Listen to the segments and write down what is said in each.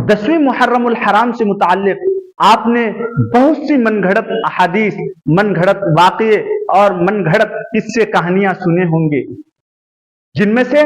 10वें मुहर्रम उल हराम से मुताल्लिक आपने बहुत सी मनगढ़ंत अहादीस, मनगढ़ंत वाक़ये और मनगढ़ंत किस्से कहानियां सुने होंगे, जिनमें से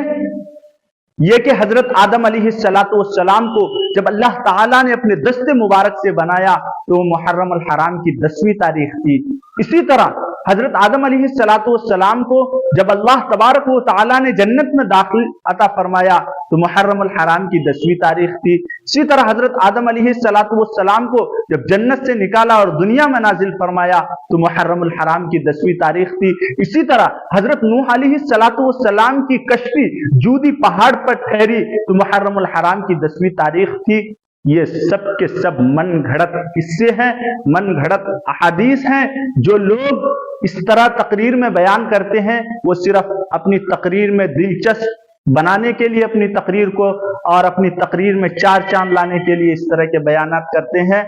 ये कि हजरत आदम अलैहिस्सलातु वस्सलाम को जब अल्लाह ताला ने अपने दस्ते मुबारक से बनाया तो वो मुहर्रम अल हराम की 10वीं तारीख थी। इसी तरह हजरत आदम अलैहिस्सलातु वस्सलाम को जब अल्लाह तबारक व तआला ने जन्नत में दाखिल अता फरमाया तो मुहर्रम अल हराम की 10वीं तारीख थी। इसी तरह हजरत आदम अलैहिस्सलातु वस्सलाम को जब जन्नत से निकाला और दुनिया में नाजिल फरमाया तो मुहर्रम अल हराम की 10वीं तारीख थी। इसी तरह हजरत नूह अलैहिस्सलातु वस्सलाम की कश्ती जूदी पहाड़ पर ठहरी तो मुहर्रम अल हराम की 10वीं तारीख थी। ये सब के सब मन घड़त किस्से हैं, मन घड़त अहादीस हैं जो लोग इस तरह तकरीर में बयान करते हैं। वो सिर्फ अपनी तकरीर में दिलचस्प बनाने के लिए अपनी तकरीर को और अपनी तकरीर में चार चांद लाने के लिए इस तरह के बयानात करते हैं।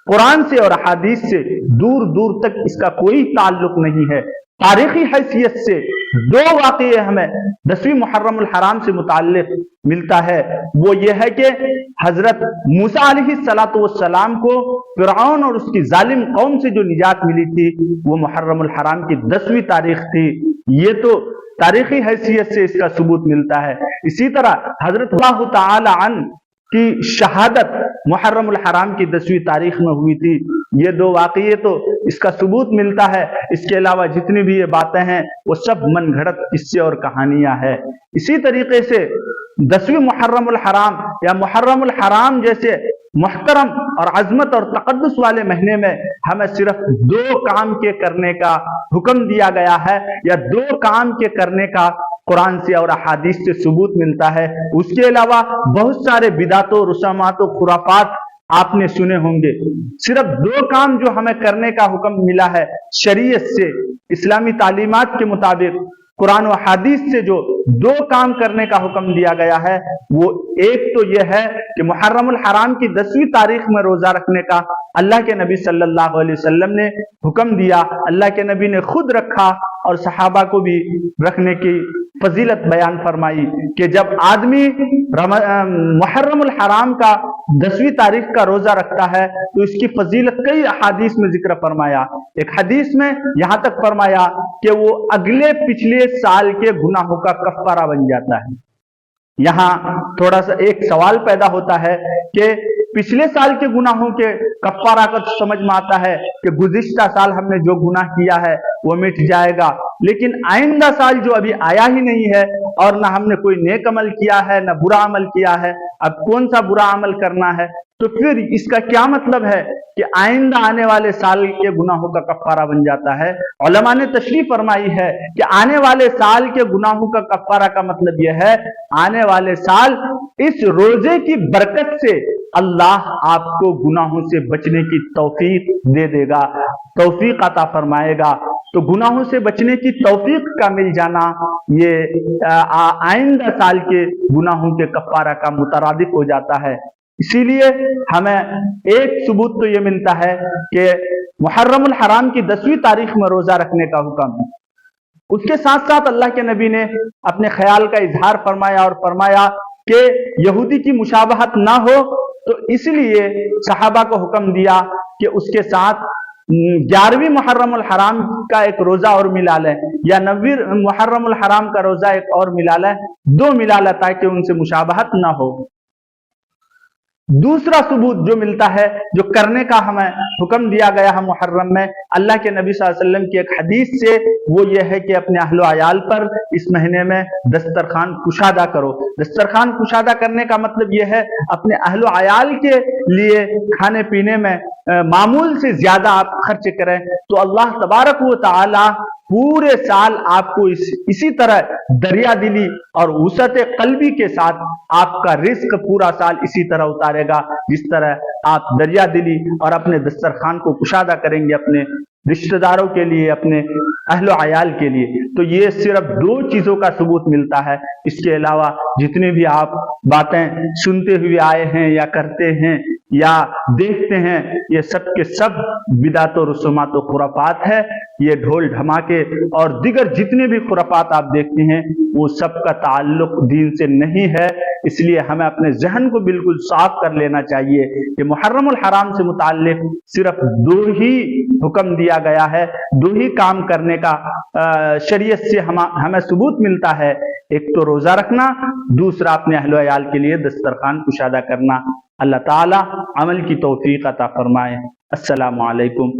कुरान से और अहादीस से दूर दूर तक इसका कोई ताल्लुक नहीं है। तारीखी हैसियत से दो वाक़ये हमें 10वीं मुहर्रम अल हराम से मुताल्लिक मिलता है। वो ये है कि हजरत मूसा अलैहिस्सलातु वस्सलाम को फिरऔन और उसकी जालिम कौम से जो निजात मिली थी वो मुहर्रम अल हराम की 10वीं तारीख थी। ये तो तारीखी हैसियत से इसका सबूत मिलता है। इसी तरह हजरत अल्लाह ताला अन की शहादत मुहर्रम अल हराम की 10वीं तारीख में हुई थी। ये दो वाक़ये तो इसका सबूत मिलता है। इसके अलावा जितनी भी ये बातें हैं वो सब मनगढ़ंत किस्से और कहानियां हैं। इसी तरीके से 10वीं मुहर्रम अल हराम या मुहर्रम अल हराम जैसे मुहतरम और अजमत और तकद्दुस वाले महीने में हमें सिर्फ दो काम के करने का हुक्म दिया गया है या दो काम के करने का कुरान से और अहादीस से सबूत मिलता है। उसके अलावा बहुत सारे बिदातों, रुसमातों, खुराफात आपने सुने होंगे। सिर्फ दो काम जो हमें करने का हुक्म मिला है शरीयत से, इस्लामी तालीमात के मुताबिक, कुरान और हदीस से जो दो काम करने का हुक्म दिया गया है वो एक तो यह है कि मुहर्रम अल हराम की 10वीं तारीख में रोजा रखने का अल्लाह के नबी सल्लल्लाहु अलैहि वसल्लम ने हुक्म दिया। अल्लाह के नबी ने खुद रखा और सहाबा को भी रखने की फजीलत बयान फरमाई कि जब आदमी मुहर्रम अल हराम का 10वीं तारीख का रोजा रखता है तो इसकी फजीलत कई अहादीस में जिक्र फरमाया। एक हदीस में यहां तक फरमाया कि वो अगले पिछले साल के गुनाहों का कफ्फारा बन जाता है। यहाँ थोड़ा सा एक सवाल पैदा होता है कि पिछले साल के गुनाहों के कफ्फारा का तो समझ में आता है कि गुज़िश्ता साल हमने जो गुनाह किया है वो मिट जाएगा, लेकिन आइंदा साल जो अभी आया ही नहीं है और ना हमने कोई नेक अमल किया है ना बुरा अमल किया है, अब कौन सा बुरा अमल करना है? तो फिर इसका क्या मतलब है कि आइंदा आने वाले साल के गुनाहों का कफ्फारा बन जाता है? उलमा ने तशरीह फरमाई है कि आने वाले साल के गुनाहों का कफ्फारा का मतलब यह है आने वाले साल इस रोजे की बरकत से अल्लाह आपको गुनाहों से बचने की तौफीक दे देगा, तौफीक अता फरमाएगा। तो गुनाहों से बचने की तौफीक का मिल जाना ये आइंदा साल के गुनाहों के कफ्फारा का मुतरादिफ हो जाता है। इसीलिए हमें एक सबूत तो ये मिलता है कि मुहर्रम अल हराम की 10वीं तारीख में रोजा रखने का हुक्म। उसके साथ साथ अल्लाह के नबी ने अपने ख्याल का इजहार फरमाया और फरमाया कि यहूदी की मुशाबहत ना हो, तो इसलिए सहाबा को हुक्म दिया कि उसके साथ 11वीं मुहर्रम अल हराम का एक रोजा और मिला लें या 9वीं मुहर्रम अल हराम का रोजा एक और मिला लें, दो मिला लें ताकि उनसे मुशाबहत ना हो। दूसरा सबूत जो मिलता है, जो करने का हमें हुक्म दिया गया है मुहर्रम में अल्लाह के नबी सल्लल्लाहु अलैहि वसल्लम की एक हदीस से, वो ये है कि अपने अहलो अयाल पर इस महीने में दस्तरखान कुशादा करो। दस्तरखान कुशादा करने का मतलब ये है अपने अहलो अयाल के लिए खाने पीने में मामूल से ज्यादा आप खर्च करें तो अल्लाह तबारक व तआला पूरे साल आपको इसी तरह दरिया दिली और वसअत क़ल्बी के साथ आपका रिस्क पूरा साल इसी तरह उतारेगा जिस तरह आप दरिया दिली और अपने दस्तरखान को कुशादा करेंगे अपने रिश्तेदारों के लिए, अपने अहलो अयाल के लिए। तो ये सिर्फ दो चीजों का सबूत मिलता है। इसके अलावा जितने भी आप बातें सुनते हुए आए हैं या करते हैं یا دیکھتے ہیں، یہ سب کے سب بدعت و رسومات و خرافات ہے۔ یہ ڈھول دھماکے اور دیگر جتنے بھی خرافات آپ دیکھتے ہیں وہ سب کا تعلق دین سے نہیں ہے۔ اس لیے ہمیں اپنے ذہن کو بالکل صاف کر لینا چاہیے کہ محرم الحرام سے متعلق صرف دو ہی حکم دیا گیا ہے، دو ہی کام کرنے کا شریعت سے ہمیں ثبوت ملتا ہے، ایک تو روزہ رکھنا، دوسرا اپنے اہل و عیال کے لیے دسترخوان کشادہ کرنا۔ اللہ تعالی عمل کی توفیق عطا فرمائے۔ السلام علیکم